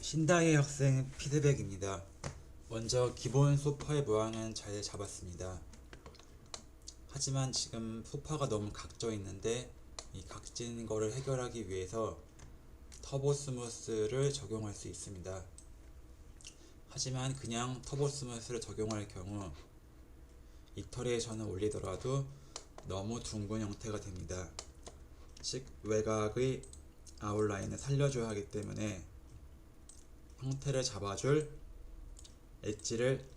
신다의 학생 피드백입니다. 먼저 기본 소파의 모양은 잘 잡았습니다. 하지만 지금 소파가 너무 각져 있는데 이 각진 거를 해결하기 위해서 터보 스무스를 적용할 수 있습니다. 하지만 그냥 터보 스무스를 적용할 경우 이터레이션을 올리더라도 너무 둥근 형태가 됩니다. 즉 외곽의 아웃라인을 살려줘야 하기 때문에 형태를 잡아줄 엣지를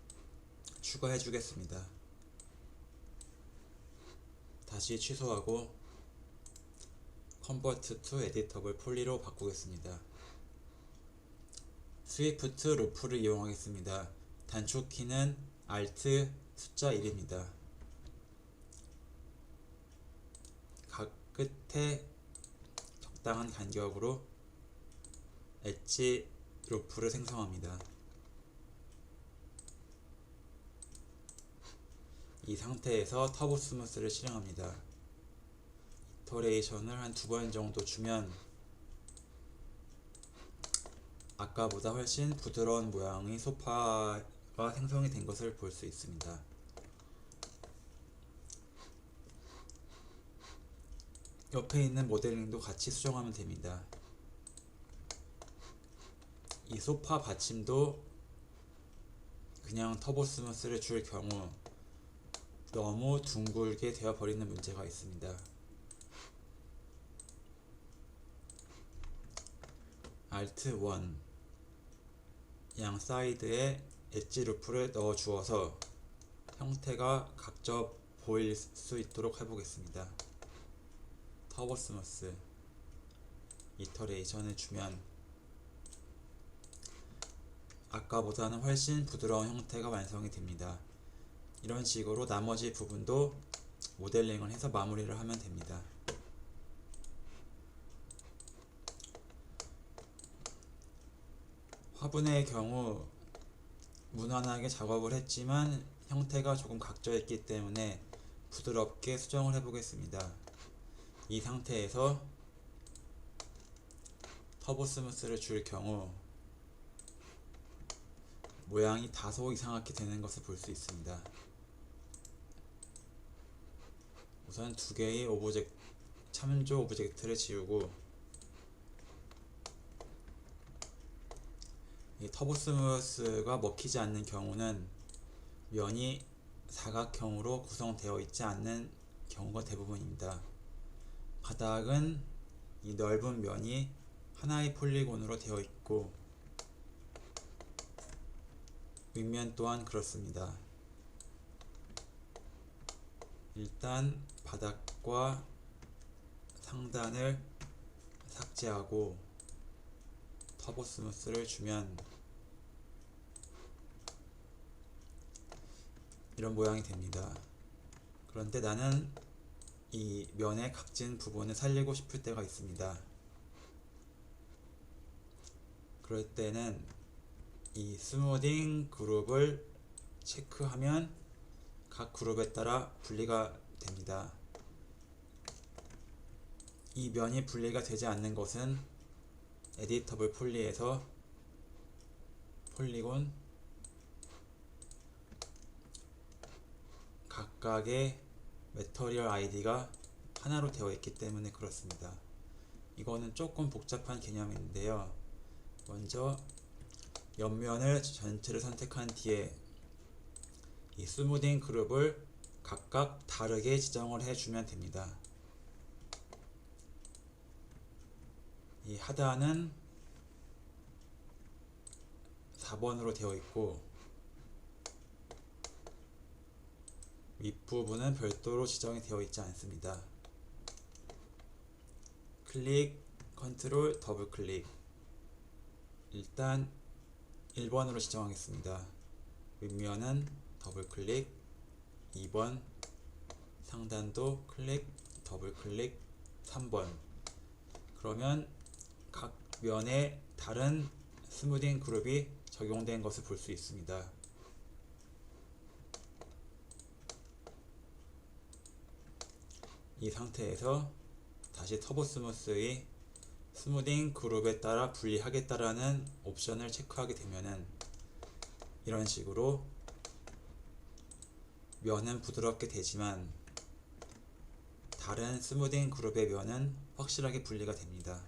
추가해 주겠습니다. 다시 취소하고 컨버트 투 에디터블 폴리로 바꾸겠습니다. 스위프트 루프를 이용하겠습니다. 단축키는 Alt 숫자 1입니다. 각 끝에 적당한 간격으로 엣지 루프를 생성합니다. 이 상태에서 터보 스무스를 실행합니다. 이터레이션을 한 2번 정도 주면 아까보다 훨씬 부드러운 모양의 소파가 생성이 된 것을 볼 수 있습니다. 옆에 있는 모델링도 같이 수정하면 됩니다. 이 소파 받침도 그냥 터보 스무스를 줄 경우 너무 둥글게 되어 버리는 문제가 있습니다. Alt 1 양 사이드에 엣지 루프를 넣어 주어서 형태가 각져 보일 수 있도록 해보겠습니다. 터보 스무스 이터레이션을 주면 아까보다는 훨씬 부드러운 형태가 완성이 됩니다. 이런 식으로 나머지 부분도 모델링을 해서 마무리를 하면 됩니다. 화분의 경우 무난하게 작업을 했지만 형태가 조금 각져 있기 때문에 부드럽게 수정을 해보겠습니다. 이 상태에서 터보 스무스를 줄 경우 모양이 다소 이상하게 되는 것을 볼 수 있습니다. 우선 두 개의 참조 오브젝트를 지우고 이 터보 스무스가 먹히지 않는 경우는 면이 사각형으로 구성되어 있지 않는 경우가 대부분입니다. 바닥은 이 넓은 면이 하나의 폴리곤으로 되어 있고 윗면 또한 그렇습니다. 일단 바닥과 상단을 삭제하고 터보 스무스를 주면 이런 모양이 됩니다. 그런데 나는 이 면의 각진 부분을 살리고 싶을 때가 있습니다. 그럴 때는 이 스무딩 그룹을 체크하면 각 그룹에 따라 분리가 됩니다. 이 면이 분리가 되지 않는 것은 에디터블 폴리에서 폴리곤 각각의 매터리얼 아이디가 하나로 되어 있기 때문에 그렇습니다. 이거는 조금 복잡한 개념인데요. 먼저 옆면을 전체를 선택한 뒤에 이 스무딩 그룹을 각각 다르게 지정을 해주면 됩니다. 이 하단은 4번으로 되어 있고 윗부분은 별도로 지정이 되어 있지 않습니다. 클릭, 컨트롤, 더블 클릭. 일단 1번으로 지정하겠습니다. 윗면은 더블 클릭, 2번, 상단도 클릭, 더블 클릭, 3번. 그러면 각 면에 다른 스무딩 그룹이 적용된 것을 볼 수 있습니다. 이 상태에서 다시 터보 스무스의 스무딩 그룹에 따라 분리하겠다라는 옵션을 체크하게 되면은 이런 식으로 면은 부드럽게 되지만 다른 스무딩 그룹의 면은 확실하게 분리가 됩니다.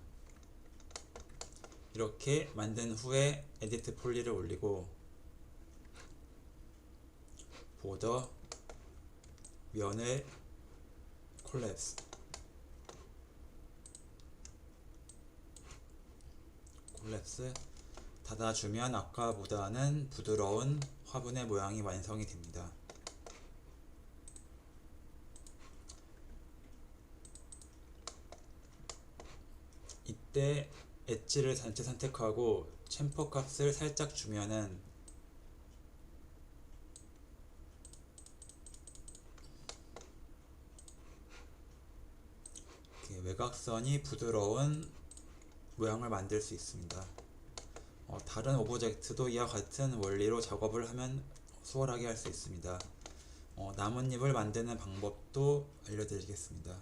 이렇게 만든 후에 에디트 폴리를 올리고 보더 면을 콜랩스 닫아주면 아까보다는 부드러운 화분의 모양이 완성이 됩니다. 이때 엣지를 전체 선택하고 챔퍼 값을 살짝 주면은 이렇게 외곽선이 부드러운 모양을 만들 수 있습니다. 다른 오브젝트도 이와 같은 원리로 작업을 하면 수월하게 할 수 있습니다. 나뭇잎을 만드는 방법도 알려드리겠습니다.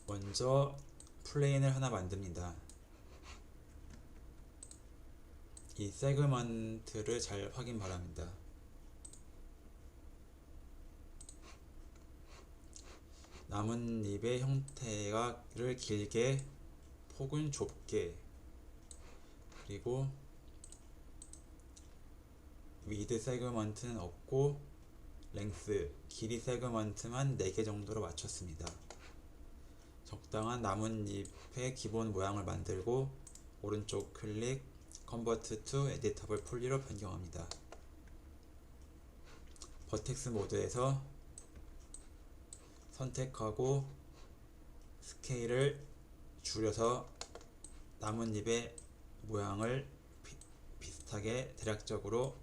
먼저 플레인을 하나 만듭니다. 이 세그먼트를 잘 확인 바랍니다. 나뭇잎의 형태를 길게, 폭은 좁게, 그리고 위드 세그먼트는 없고 랭스, 길이 세그먼트만 4개 정도로 맞췄습니다. 적당한 나뭇잎의 기본 모양을 만들고 오른쪽 클릭, 컨버트 투 에디터블 폴리로 변경합니다. 버텍스 모드에서 선택하고 스케일을 줄여서 나뭇잎의 모양을 비슷하게 대략적으로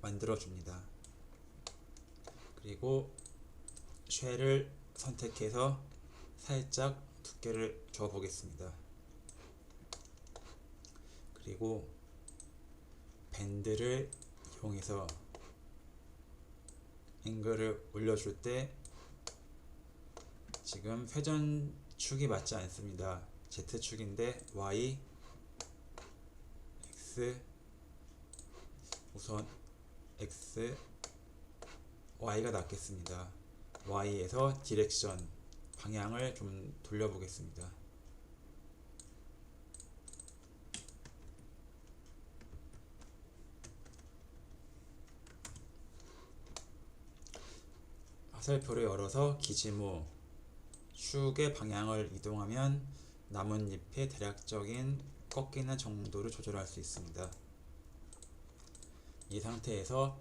만들어줍니다. 그리고 쉘을 선택해서 살짝 두께를 줘 보겠습니다. 그리고 밴드를 이용해서 앵글을 올려줄 때 지금 회전축이 맞지 않습니다. Z축인데 Y, X, 우선 X, Y가 낫겠습니다. Y에서 디렉션, 방향을 좀 돌려보겠습니다. 화살표를 열어서 기지모, 축의 방향을 이동하면 나뭇잎의 대략적인 꺾이는 정도를 조절할 수 있습니다. 이 상태에서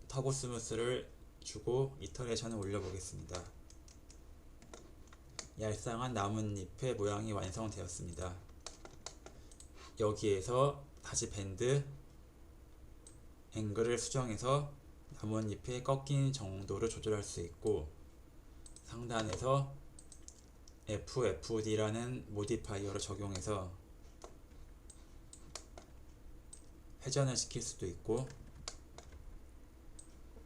터보 스무스를 주고 이터레이션을 올려보겠습니다. 얄쌍한 나뭇잎의 모양이 완성되었습니다. 여기에서 다시 밴드, 앵글을 수정해서 나뭇잎의 꺾인 정도를 조절할 수 있고 상단에서 FFD라는 모디파이어를 적용해서 회전을 시킬 수도 있고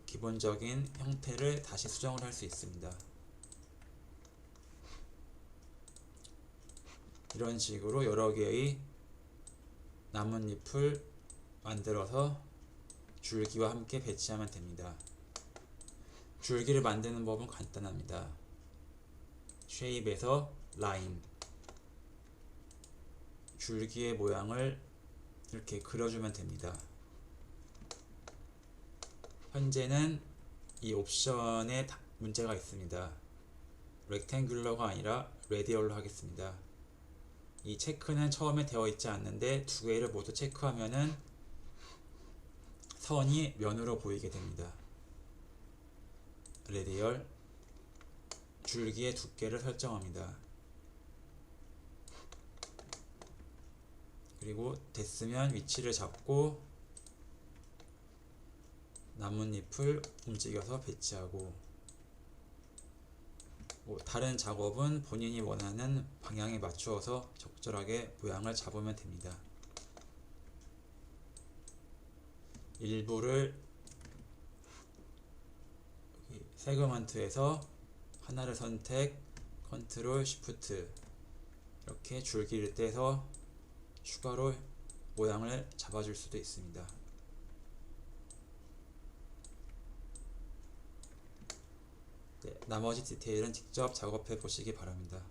기본적인 형태를 다시 수정을 할 수 있습니다. 이런 식으로 여러 개의 나뭇잎을 만들어서 줄기와 함께 배치하면 됩니다. 줄기를 만드는 법은 간단합니다. 쉐입에서 라인, 줄기의 모양을 이렇게 그려주면 됩니다. 현재는 이 옵션에 문제가 있습니다. 렉탱귤러가 아니라 레디얼로 하겠습니다. 이 체크는 처음에 되어 있지 않는데 두 개를 모두 체크하면은 선이 면으로 보이게 됩니다. 레디얼, 줄기의 두께를 설정합니다. 그리고 됐으면 위치를 잡고 나뭇잎을 움직여서 배치하고 다른 작업은 본인이 원하는 방향에 맞추어서 적절하게 모양을 잡으면 됩니다. 일부를 세그먼트에서 하나를 선택, 컨트롤 쉬프트 이렇게 줄기를 떼서 추가로 모양을 잡아줄 수도 있습니다. 네, 나머지 디테일은 직접 작업해 보시기 바랍니다.